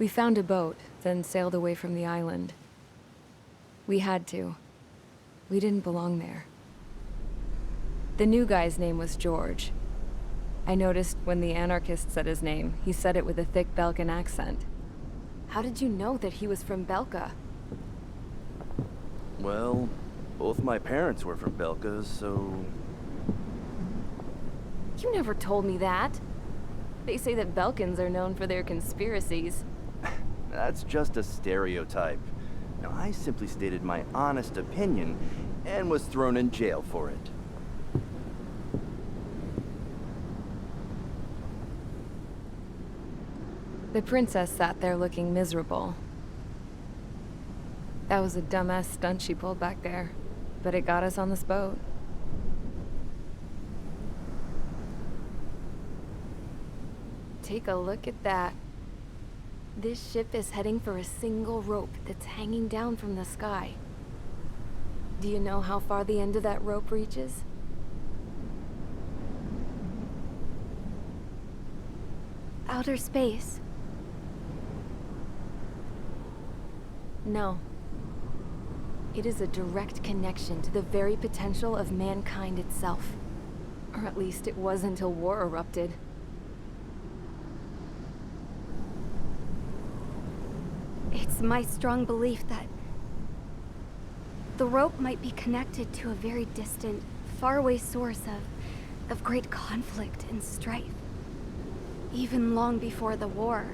We found a boat, then sailed away from the island. We had to. We didn't belong there. The new guy's name was George. I noticed when the anarchist said his name, he said it with a thick Belkan accent. How did you know that he was from Belka? Well, both my parents were from Belka, so... You never told me that. They say that Belkans are known for their conspiracies. That's just a stereotype. Now, I simply stated my honest opinion and was thrown in jail for it. The princess sat there looking miserable. That was a dumbass stunt she pulled back there, but it got us on this boat. Take a look at that. This ship is heading for a single rope that's hanging down from the sky. Do you know how far the end of that rope reaches? Outer space. No. It is a direct connection to the very potential of mankind itself. Or at least it was until war erupted. It's my strong belief that the rope might be connected to a very distant, faraway source of great conflict and strife. Even long before the war,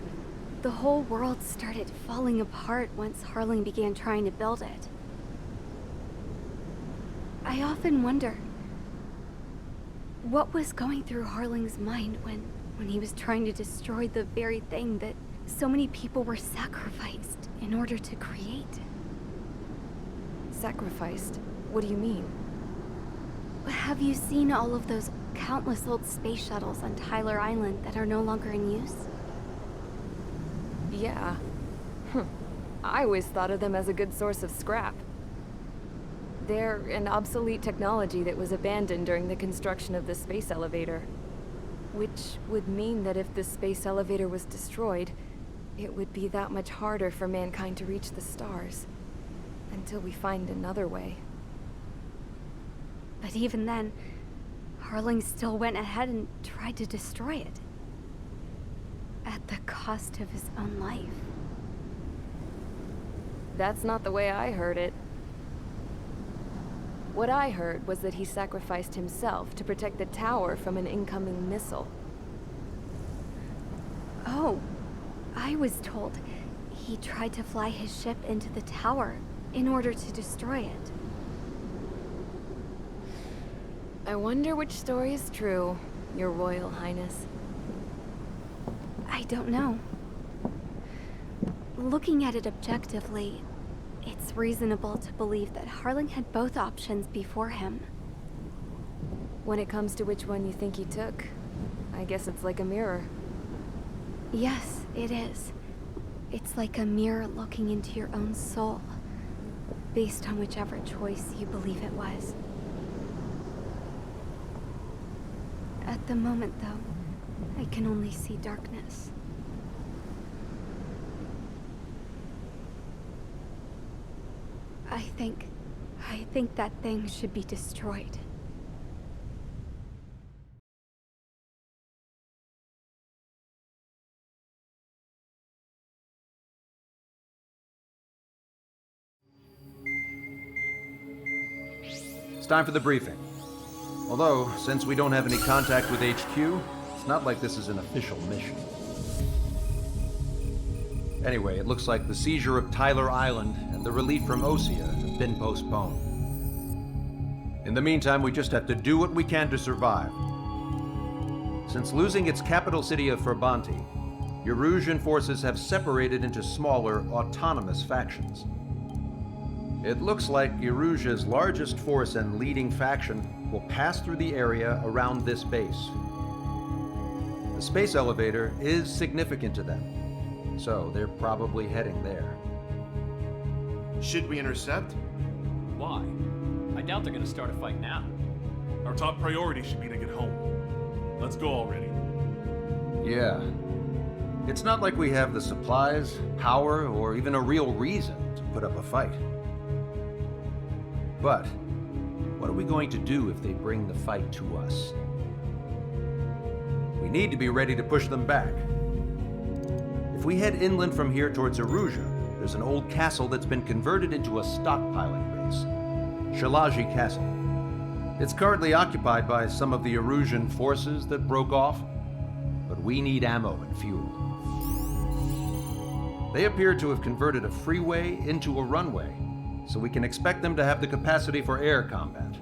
the whole world started falling apart once Harling began trying to build it. I often wonder what was going through Harling's mind when he was trying to destroy the very thing that so many people were sacrificed in order to create. Sacrificed? What do you mean? Have you seen all of those countless old space shuttles on Tyler Island that are no longer in use? Yeah. I always thought of them as a good source of scrap. They're an obsolete technology that was abandoned during the construction of the space elevator. Which would mean that if the space elevator was destroyed, it would be that much harder for mankind to reach the stars. Until we find another way. But even then, Harling still went ahead and tried to destroy it. At the cost of his own life. That's not the way I heard it. What I heard was that he sacrificed himself to protect the tower from an incoming missile. Oh, I was told he tried to fly his ship into the tower in order to destroy it. I wonder which story is true, Your Royal Highness. I don't know. Looking at it objectively, it's reasonable to believe that Harling had both options before him. When it comes to which one you think he took, I guess it's like a mirror. Yes, it is. It's like a mirror looking into your own soul, based on whichever choice you believe it was. At the moment, though, I can only see darkness. I think that thing should be destroyed. It's time for the briefing. Although, since we don't have any contact with HQ, it's not like this is an official mission. Anyway, it looks like the seizure of Tyler Island and the relief from Osea have been postponed. In the meantime, we just have to do what we can to survive. Since losing its capital city of Ferbanti, Erusian forces have separated into smaller, autonomous factions. It looks like Erusia's largest force and leading faction will pass through the area around this base. The space elevator is significant to them, so they're probably heading there. Should we intercept? Why? I doubt they're gonna start a fight now. Our top priority should be to get home. Let's go already. Yeah. It's not like we have the supplies, power, or even a real reason to put up a fight. But what are we going to do if they bring the fight to us? We need to be ready to push them back. If we head inland from here towards Aruja, there's an old castle that's been converted into a stockpiling base. Shalaji Castle. It's currently occupied by some of the Erusian forces that broke off, but we need ammo and fuel. They appear to have converted a freeway into a runway, so we can expect them to have the capacity for air combat.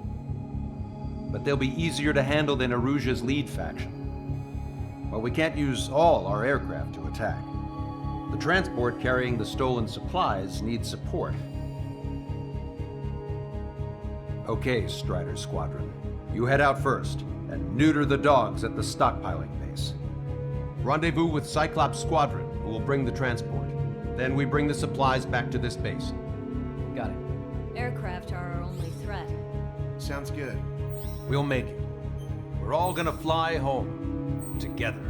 But they'll be easier to handle than Eruja's lead faction. Well, we can't use all our aircraft to attack. The transport carrying the stolen supplies needs support. Okay, Strider Squadron. You head out first and neuter the dogs at the stockpiling base. Rendezvous with Cyclops Squadron, who will bring the transport. Then we bring the supplies back to this base. Got it. Aircraft are our only threat. Sounds good. We'll make it. We're all gonna fly home together.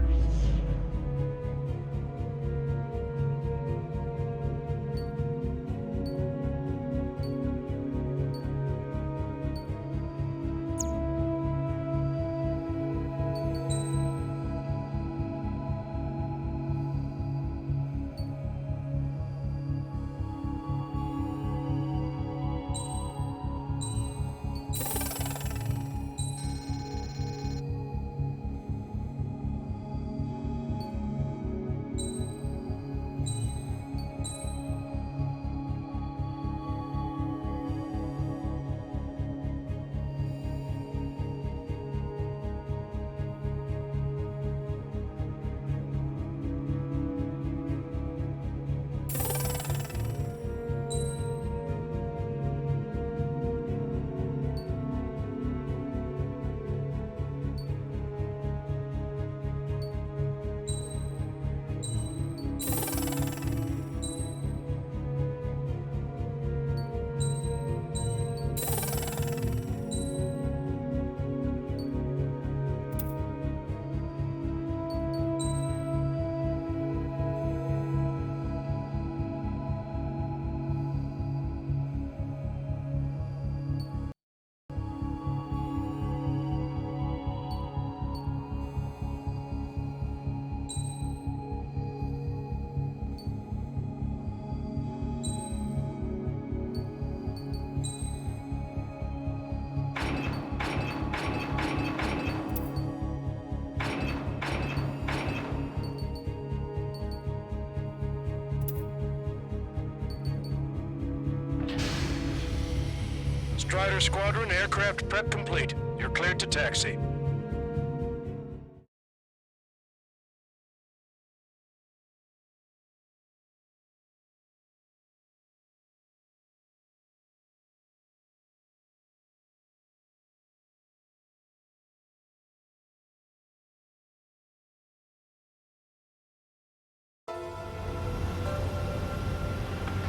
Strider Squadron, aircraft prep complete. You're cleared to taxi.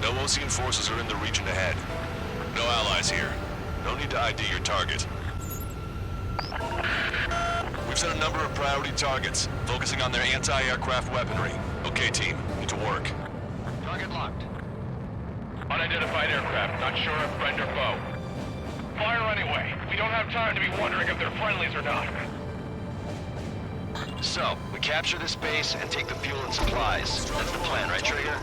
No Osean forces are in the region ahead. No allies here. No need to ID your target. We've set a number of priority targets, focusing on their anti-aircraft weaponry. Okay, team, get to work. Target locked. Unidentified aircraft, not sure if friend or foe. Fire anyway. We don't have time to be wondering if they're friendlies or not. So, we capture this base and take the fuel and supplies. That's the plan, right, Trigger?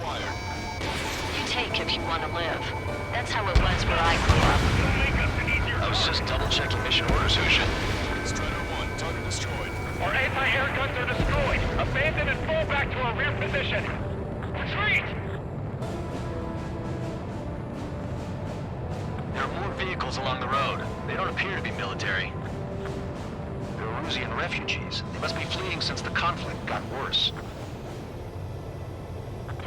You take if you want to live. That's how it was where I grew up. I was just double-checking mission orders, who should? Strider 1, target destroyed. Our anti-air guns are destroyed. Abandon and fall back to our rear position. Retreat! There are more vehicles along the road. They don't appear to be military. They're Erusian refugees. They must be fleeing since the conflict got worse.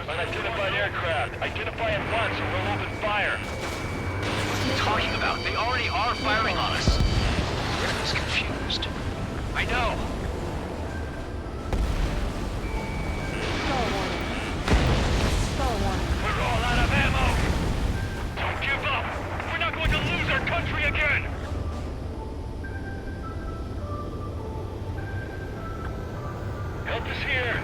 Unidentified aircraft. Identify at once or we'll open fire. What are you talking about? They already are firing on us. The enemy's confused. I know. We're all out of ammo. Don't give up. We're not going to lose our country again. Help is here.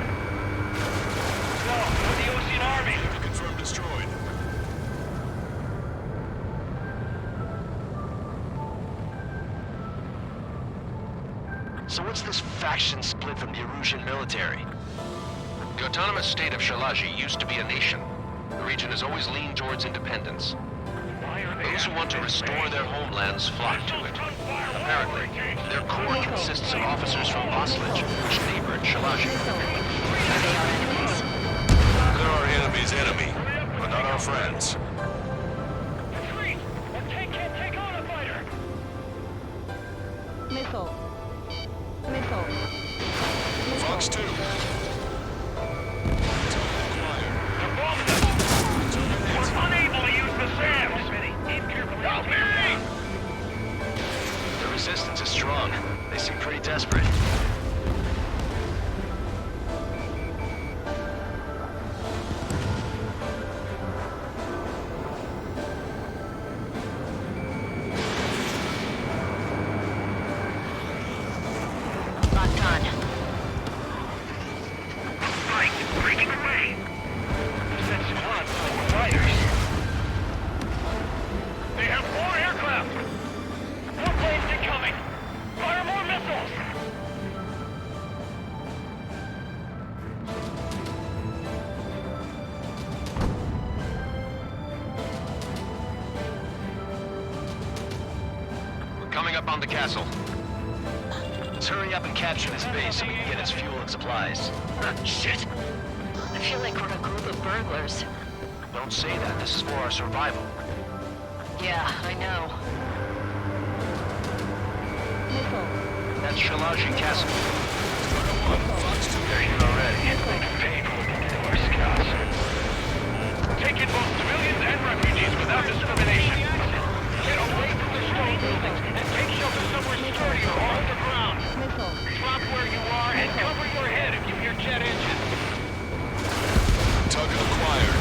So what's this faction split from the Erusian military? The autonomous state of Shalaji used to be a nation. The region has always leaned towards independence. Those who want to restore their homelands flock to it. Apparently, their core consists of officers from Oslage, which neighbored Shalaji. They're our enemy's enemy, but not our friends. Retreat! That tank can't take on a fighter! Missile. Missile. Fox 2. We're unable to use the SAMs! Help me! The resistance is strong. They seem pretty desperate. Locked on. Right, breaking away! That's one for fighters. They have 4 aircraft! More planes incoming! Fire more missiles! We're coming up on the castle. Let's hurry up and capture this base so we can get its fuel and supplies. Shit! I feel like we're a group of burglars. Don't say that. This is for our survival. Yeah, I know. That's Shalaji Castle. They're here already. They paid for looking into our scouts. Take in both civilians and refugees without discrimination. Get away from the stone buildings and take shelter somewhere sturdier or underground. Drop where you are and cover your head if you hear jet engines. Target acquired.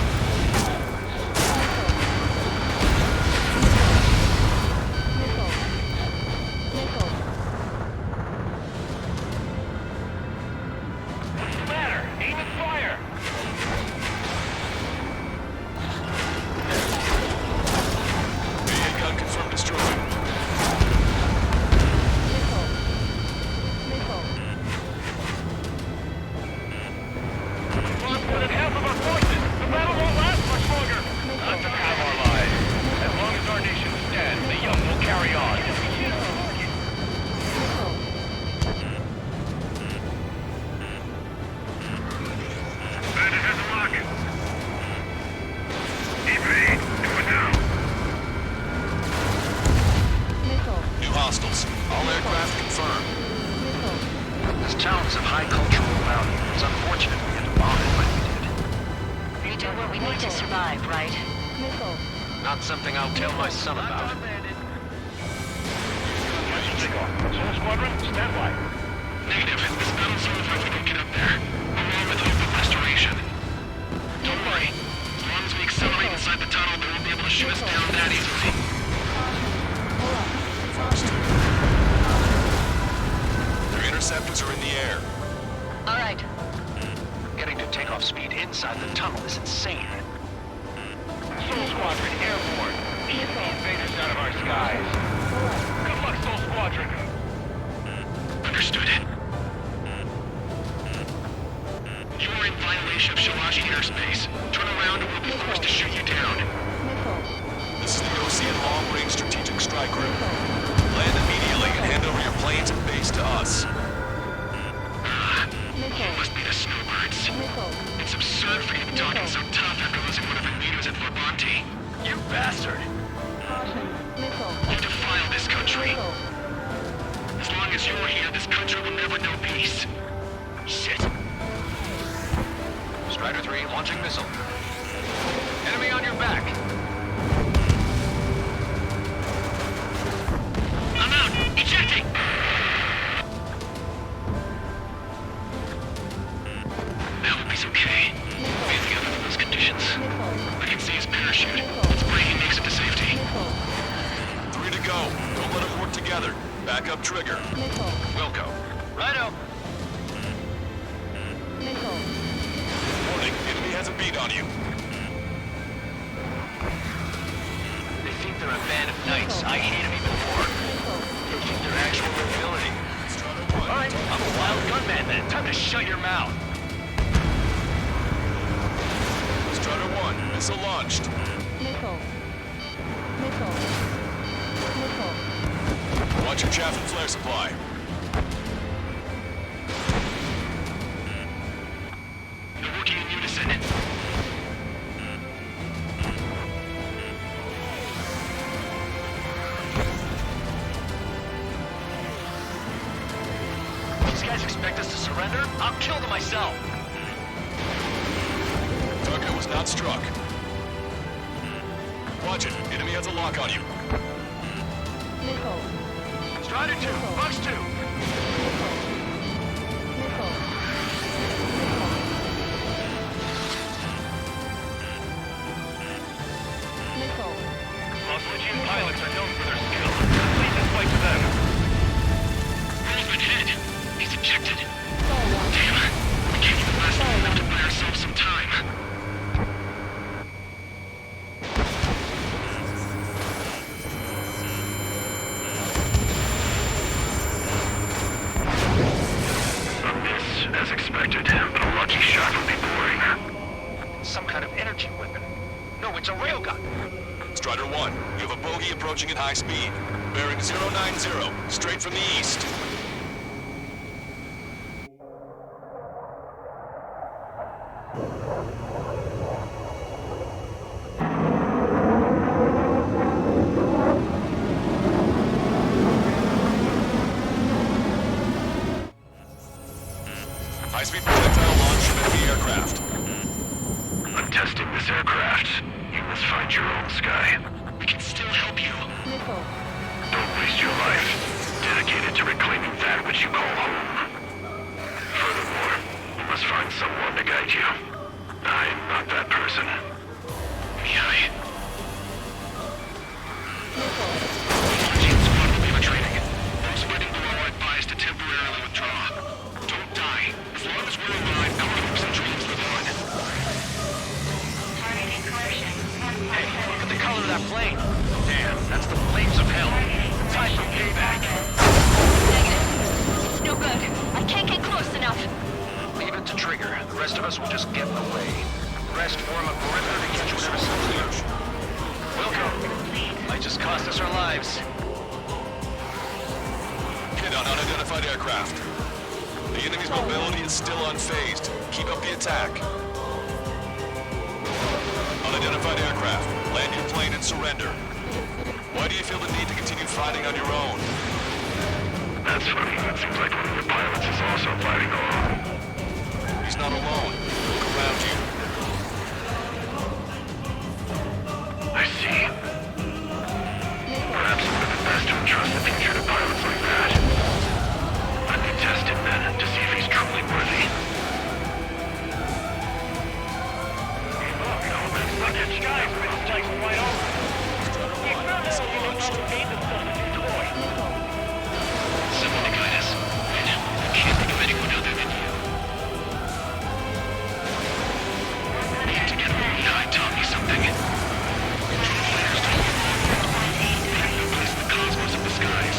What's the matter? Aim and fire! VA gun confirmed destroyed. Lost more than half of our forces! The battle won't last much longer! Not the time of our lives. As long as our nation stands, the young will carry on. Bandit has a lock. Evade! Do it now! New hostiles. All aircraft confirmed. This town is of high cultural value. It's unfortunate we had to bomb it like we did. We do what we need to survive, right? Not something I'll tell my son about. Soul Squadron, stand by. Negative. This battle zone if we can get up there. Along with hope of restoration. Don't worry. As long as we accelerate inside the tunnel, they won't be able to shoot us down that easily. Fox 2. Their interceptors are in the air. All right. Getting to takeoff speed inside the tunnel is insane. Soul Squadron, airborne. Keep the invaders out of our skies. Good luck, Soul Squadron. Understood. You are in violation of Shalaji airspace. Turn around or we'll be forced to shoot you down. This is the Ocean Long-Range Strategic Strike Group. Land immediately and hand over your planes and base to us. You must be the snowbirds. It's absurd for you talking so tough after losing one of your leaders at Labonte. You bastard! You defile this country. As long as you're here, this country will never know peace. Shit. Strider 3 launching missile. Enemy on your back. I'm out. Ejecting. I hope he's okay. We've given him those conditions. I can see his parachute. Let's pray he makes it to safety. 3 to go. Don't let them work together. Back up trigger. Wilco. Righto. Warning, enemy has a beat on you. They think they're a band of knights. I hated them before. They think they're actual then. Time to shut your mouth. Strider 1, missile launched. Missile. Missile. Missile. Watch your chaff and flare supply. They're working in unison. These guys expect us to surrender? I'll kill them myself. Target was not struck. Watch it. Enemy has a lock on you. Missile. Strider 2, Bucks 2. Missile. Missile. Missile. Most Legion pilots are known for their skill. Lead this fight to them. Roll's been hit. He's ejected. Star Watch. Damn. We can't even last long enough to buy ourselves some time. As expected, but a lucky shot would be boring. Some kind of energy weapon. No, it's a railgun. Strider 1, you have a bogey approaching at high speed. Bearing 090, straight from the east. High-speed projectile launch from enemy aircraft. I'm testing this aircraft. You must find your own sky. We can still help you. Missile. Don't waste your life. Dedicated to reclaiming that which you call home. Furthermore, you must find someone to guide you. I'm not that person. Yeah. Missile. Legion squad will be retraining. Those fighting below are advised to temporarily withdraw. Don't die. As long as we're alive, our hopes and dreams live on. Hey, look at the color of that plane. Damn, that's the flames of hell. Time for payback. Negative. It's no good. I can't get close enough. Leave it to Trigger. The rest of us will just get in the way. The rest form a perimeter to catch whatever subterfuge. Welcome. Might just cost us our lives. Hit on unidentified aircraft. The enemy's mobility is still unfazed. Keep up the attack. Unidentified aircraft. Land your plane and surrender. Why do you feel the need to continue fighting on your own? That's funny. It seems like one of your pilots is also fighting alone. He's not alone. Look around you. I see. Perhaps it would have been best to entrust the future to pilots like that. Let me test him then, to see if he's truly worthy. Look, Msacakci guys, this takes right on. Someone to guide us. I can't think of anyone other than you. Get together. Now taught me something. Control flares don't work. They have no place in the cosmos of the skies.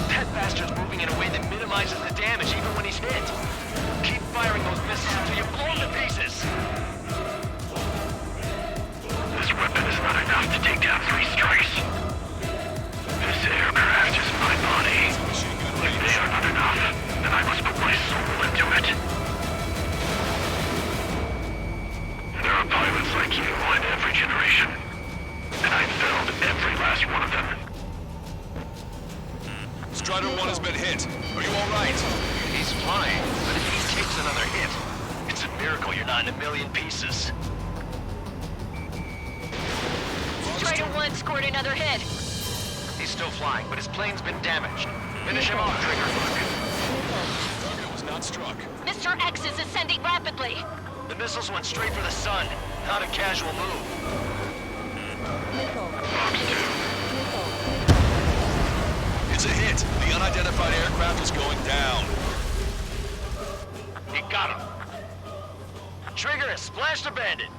That bastard's moving in a way that minimizes the damage even when he's hit. Keep firing those missiles until you blow him to pieces. This weapon is not enough to take down 3 strikes. This aircraft is my body. If they are not enough, then I must put my soul into it. There are pilots like you in every generation, and I've felled every last one of them. Strider 1 has been hit. Are you alright? He's flying, but if he takes another hit, it's a miracle you're not in a million pieces. Strider 1 scored another hit. He's still flying, but his plane's been damaged. Finish him off, Trigger. Target was not struck. Mr. X is ascending rapidly. The missiles went straight for the sun, not a casual move. Missile. Box 2. Missile. It's a hit. The unidentified aircraft is going down. He got him. Trigger has splashed a bandit.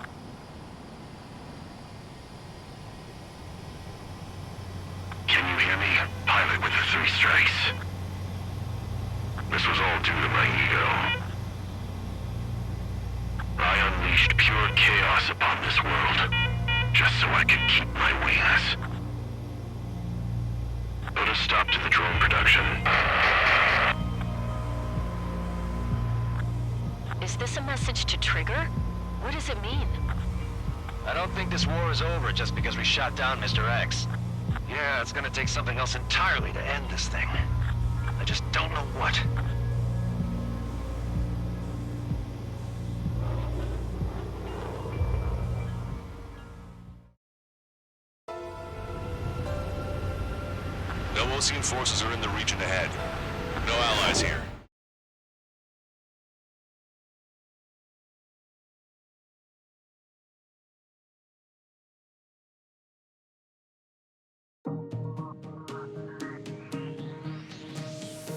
enemy, pilot with the 3 strikes. This was all due to my ego. I unleashed pure chaos upon this world, just so I could keep my wings. Put a stop to the drone production. Is this a message to Trigger? What does it mean? I don't think this war is over just because we shot down Mr. X. Yeah, it's gonna take something else entirely to end this thing. I just don't know what. No Osean forces are in the region ahead. No allies here.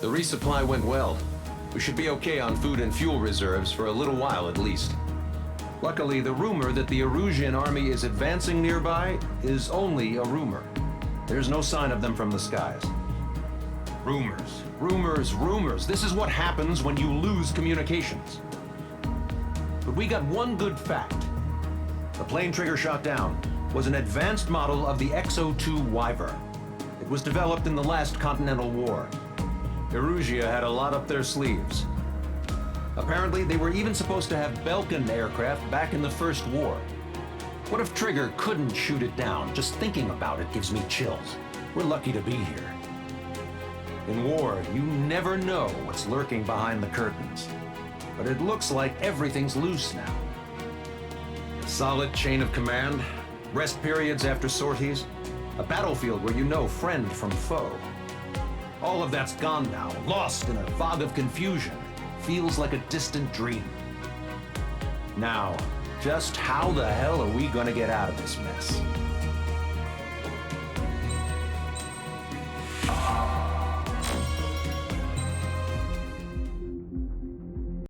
The resupply went well. We should be okay on food and fuel reserves for a little while at least. Luckily, the rumor that the Erusian army is advancing nearby is only a rumor. There's no sign of them from the skies. Rumors, rumors, rumors. This is what happens when you lose communications. But we got one good fact. The plane Trigger shot down was an advanced model of the X-02 Wyvern. It was developed in the last Continental War. Erusia had a lot up their sleeves. Apparently, they were even supposed to have Belkin aircraft back in the First War. What if Trigger couldn't shoot it down? Just thinking about it gives me chills. We're lucky to be here. In war, you never know what's lurking behind the curtains. But it looks like everything's loose now. Solid chain of command, rest periods after sorties, a battlefield where you know friend from foe. All of that's gone now, lost in a fog of confusion. Feels like a distant dream. Now, just how the hell are we gonna get out of this mess?